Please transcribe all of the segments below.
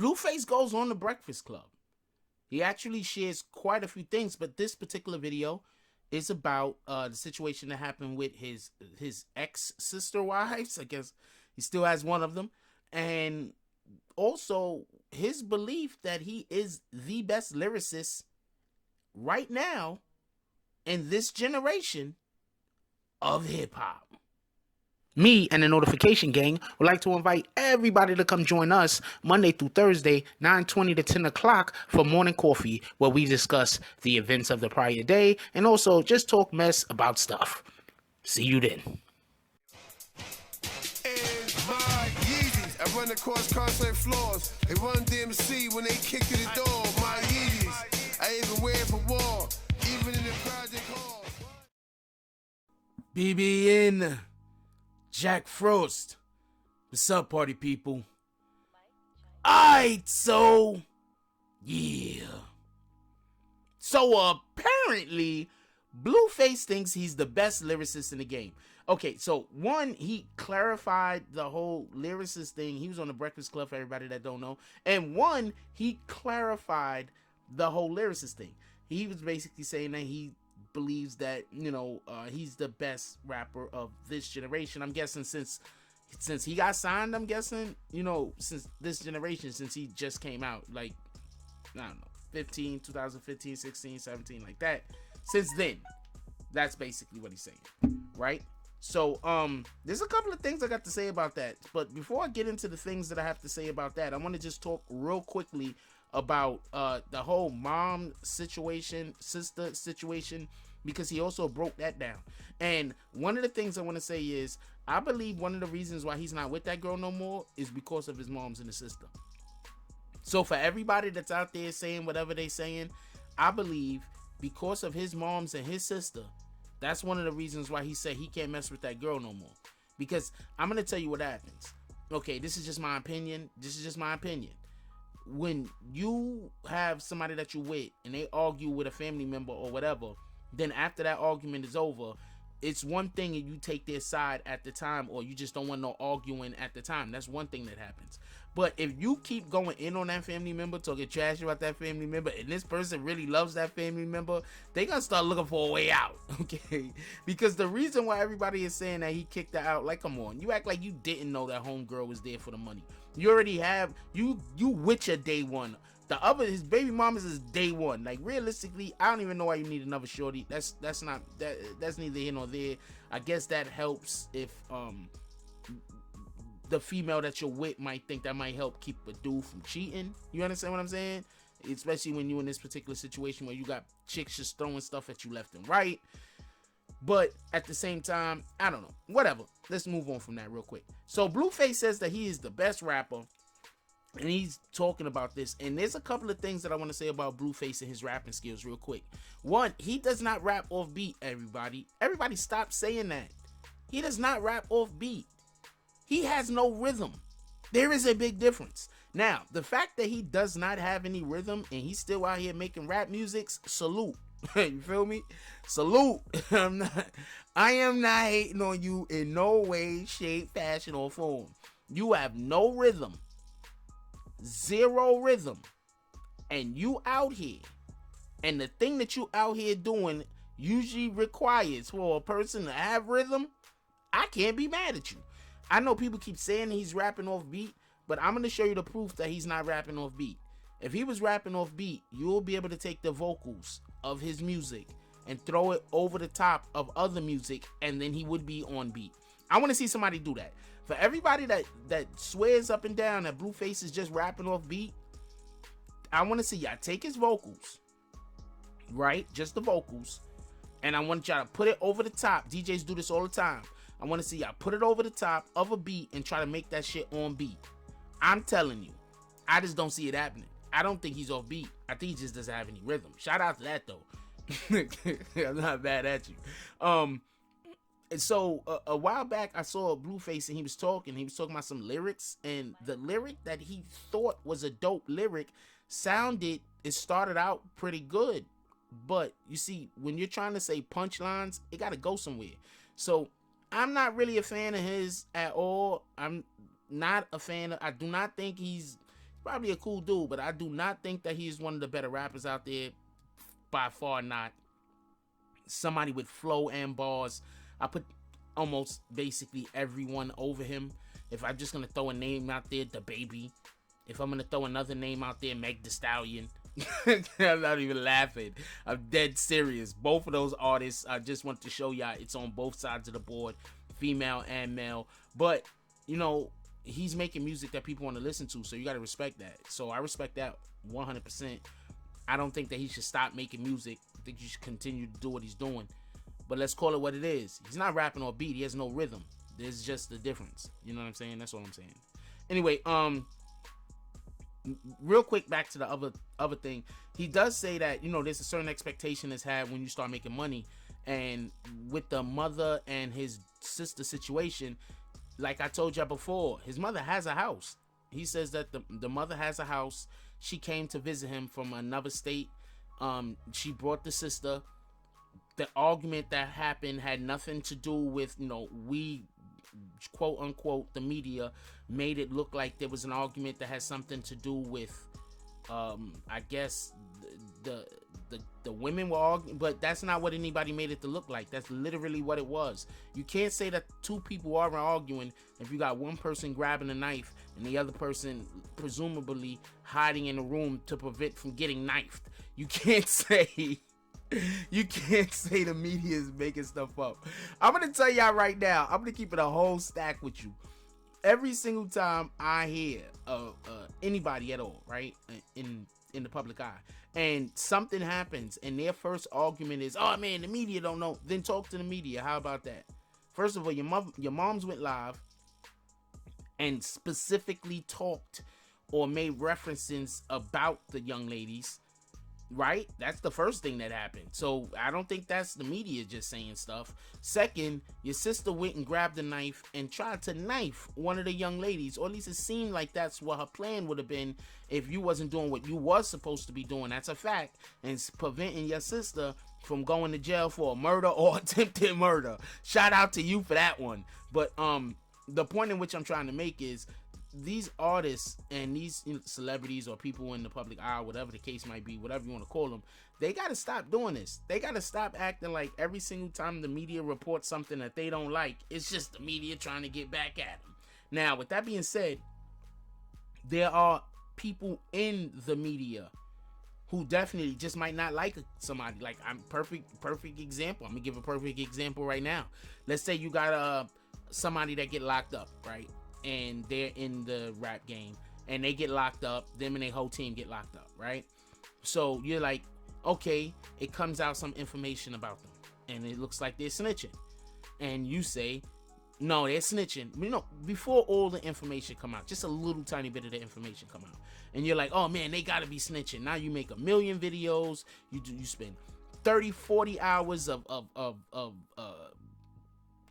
Blueface goes on the Breakfast Club. He actually shares quite a few things, but this particular video is about the situation that happened with his ex-sister wives. I guess he still has one of them. And also his belief that he is the best lyricist right now in this generation of hip-hop. Me and the Notification Gang would like to invite everybody to come join us Monday through Thursday, 9:20 to 10 o'clock for morning coffee, where we discuss the events of the prior day and also just talk mess about stuff. See you then. And my Yeezys, I run across concert floors. They run DMC when they kick to the door. My Yeezys, I even wear it for war, even in the project hall. BBN. Jack Frost. What's up, party people? Alright, so yeah. So apparently Blueface thinks he's the best lyricist in the game. Okay, so one, he clarified the whole lyricist thing. He was on the Breakfast Club, for everybody that don't know. And one, he clarified the whole lyricist thing. He was basically saying that he believes that, you know, he's the best rapper of this generation. I'm guessing since he got signed, I'm guessing, you know, since this generation, since he just came out, like, I don't know, 2015, 16, 17, like that. Since then, that's basically what he's saying, right? So, there's a couple of things I got to say about that. But before I get into the things that I have to say about that, I want to just talk real quickly about the whole mom situation, sister situation, because he also broke that down. And one of the things I want to say is, I believe one of the reasons why he's not with that girl no more is because of his moms and his sister. So for everybody that's out there saying whatever they saying, I believe because of his moms and his sister, that's one of the reasons why he said he can't mess with that girl no more. Because I'm going to tell you what happens. Okay, this is just my opinion. When you have somebody that you with and they argue with a family member or whatever, then after that argument is over, it's one thing if you take their side at the time, or you just don't want no arguing at the time. That's one thing that happens. But if you keep going in on that family member, talking trash about that family member, and this person really loves that family member, they gonna start looking for a way out, okay? Because the reason why everybody is saying that he kicked her out, like, come on, you act like you didn't know that homegirl was there for the money. You already have, you with your day one. The other, his baby mama's is day one. Like, realistically, I don't even know why you need another shorty. That's neither here nor there. I guess that helps if the female that you're with might think that might help keep a dude from cheating. You understand what I'm saying? Especially when you're in this particular situation where you got chicks just throwing stuff at you left and right. But at the same time, I don't know. Whatever. Let's move on from that real quick. So Blueface says that he is the best rapper. And he's talking about this. And there's a couple of things that I want to say about Blueface and his rapping skills real quick. One, he does not rap off beat, everybody. Everybody stop saying that. He does not rap off beat. He has no rhythm. There is a big difference. Now, the fact that he does not have any rhythm and he's still out here making rap music, salute. You feel me? Salute. I am not hating on you in no way, shape, fashion, or form. You have no rhythm. Zero rhythm. And you out here. And the thing that you out here doing usually requires for a person to have rhythm. I can't be mad at you. I know people keep saying he's rapping off beat, but I'm going to show you the proof that he's not rapping off beat. If he was rapping off beat, you'll be able to take the vocals of his music and throw it over the top of other music, and then he would be on beat. I want to see somebody do that. For everybody that swears up and down that Blueface is just rapping off beat, I want to see y'all take his vocals, right? Just the vocals. And I want y'all to put it over the top. DJs do this all the time. I want to see y'all put it over the top of a beat and try to make that shit on beat. I'm telling you, I just don't see it happening. I don't think he's off beat. I think he just doesn't have any rhythm. Shout out to that, though. I'm not bad at you. And so a while back, I saw Blueface and he was talking about some lyrics, and the lyric that he thought was a dope lyric it started out pretty good. But you see, when you're trying to say punchlines, it got to go somewhere. So I'm not really a fan of his at all. I'm not a fan of, I do not think he's Probably a cool dude, but I do not think that he's one of the better rappers out there. By far not. Somebody with flow and bars. I put almost basically everyone over him. If I'm just gonna throw a name out there, the Baby. If I'm gonna throw another name out there, Meg Thee Stallion. I'm not even laughing. I'm dead serious. Both of those artists, I just want to show y'all it's on both sides of the board, female and male. But, you know, he's making music that people want to listen to, so you got to respect that. So I respect that 100%. I don't think that he should stop making music. I think he should continue to do what he's doing. But let's call it what it is. He's not rapping or beat. He has no rhythm. There's just the difference. You know what I'm saying? That's what I'm saying. Anyway, real quick, back to the other thing. He does say that, you know, there's a certain expectation that's had when you start making money. And with the mother and his sister situation, like I told y'all before, his mother has a house. He says that the mother has a house. She came to visit him from another state. She brought the sister. The argument that happened had nothing to do with, you know, we, quote unquote, the media made it look like there was an argument that has something to do with, I guess, the women were arguing, but that's not what anybody made it to look like. That's literally what it was. You can't say that two people aren't arguing if you got one person grabbing a knife and the other person presumably hiding in a room to prevent from getting knifed. You can't say the media is making stuff up. I'm gonna tell y'all right now, I'm gonna keep it a whole stack with you. Every single time I hear anybody at all, right, in the public eye, and something happens and their first argument is, oh man, the media don't know, then talk to the media. How about that? First of all, your moms went live and specifically talked or made references about the young ladies, right? That's the first thing that happened. So I don't think that's the media just saying stuff. Second, your sister went and grabbed a knife and tried to knife one of the young ladies, or at least it seemed like that's what her plan would have been if you wasn't doing what you was supposed to be doing. That's a fact. And it's preventing your sister from going to jail for a murder or attempted murder. Shout out to you for that one. But the point in which I'm trying to make is, these artists and these, you know, celebrities or people in the public eye, whatever the case might be, whatever you want to call them, they got to stop doing this. They got to stop acting like every single time the media reports something that they don't like, it's just the media trying to get back at them. Now, with that being said, there are people in the media who definitely just might not like somebody. Like, I'm perfect example. I'm gonna give a perfect example right now. Let's say you got somebody that get locked up, right? And they're in the rap game and they get locked up, them and their whole team get locked up, right? So you're like, okay, it comes out some information about them and it looks like they're snitching. And you say, no, they're snitching. You know, before all the information come out, just a little tiny bit of the information come out. And you're like, oh man, they gotta be snitching. Now you make 1 million videos, you spend 30, 40 hours of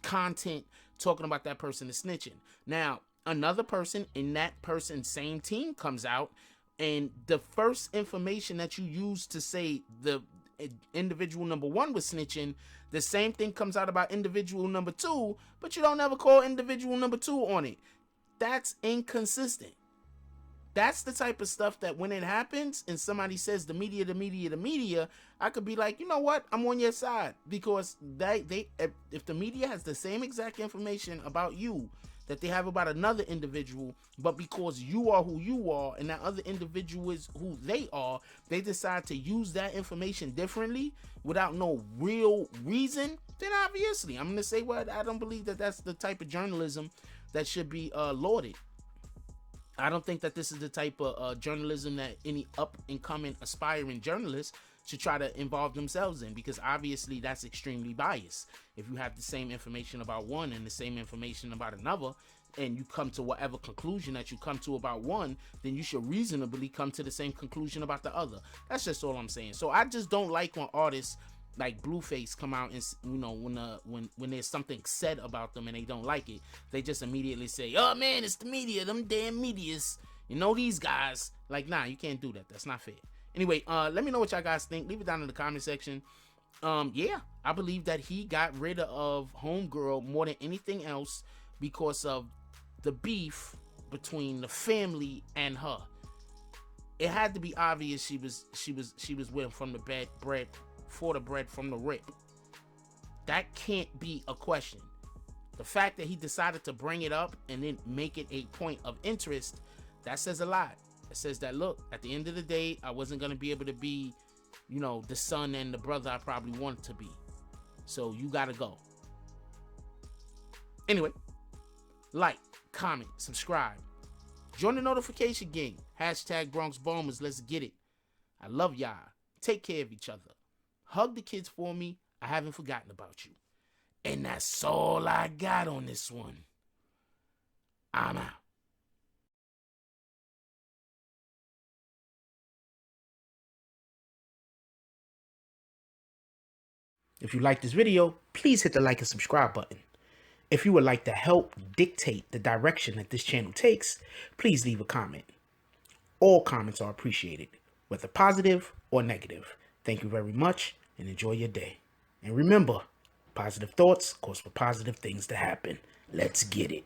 content talking about that person is snitching. Now, another person in that person's same team comes out, and the first information that you use to say the individual number 1 was snitching, the same thing comes out about individual number 2, but you don't ever call individual number 2 on it. That's inconsistent. That's the type of stuff that when it happens and somebody says the media, I could be like, you know what? I'm on your side, because if the media has the same exact information about you that they have about another individual, but because you are who you are and that other individual is who they are, they decide to use that information differently without no real reason, then obviously I'm going to say, well, I don't believe that that's the type of journalism that should be lauded. I don't think that this is the type of journalism that any up-and-coming aspiring journalists should try to involve themselves in, because obviously that's extremely biased. If you have the same information about one and the same information about another, and you come to whatever conclusion that you come to about one, then you should reasonably come to the same conclusion about the other. That's just all I'm saying. So I just don't like when artists like Blueface come out and, you know, when there's something said about them and they don't like it, they just immediately say, oh man, it's the media, them damn medias, you know, these guys. Like, nah, you can't do that. That's not fair. Anyway, let me know what y'all guys think. Leave it down in the comment section. Yeah, I believe that he got rid of Homegirl more than anything else because of the beef between the family and her. it had to be obvious she was with him from the bread for the bread from the rip. That can't be a question. The fact that he decided to bring it up and then make it a point of interest, that says a lot. It says that, look, at the end of the day, I wasn't going to be able to be, you know, the son and the brother I probably wanted to be. So you got to go. Anyway, like, comment, subscribe. Join the notification gang. Hashtag Bronx Bombers. Let's get it. I love y'all. Take care of each other. Hug the kids for me. I haven't forgotten about you. And that's all I got on this one. I'm out. If you like this video, please hit the like and subscribe button. If you would like to help dictate the direction that this channel takes, please leave a comment. All comments are appreciated, whether positive or negative. Thank you very much and enjoy your day. And remember, positive thoughts cause for positive things to happen. Let's get it.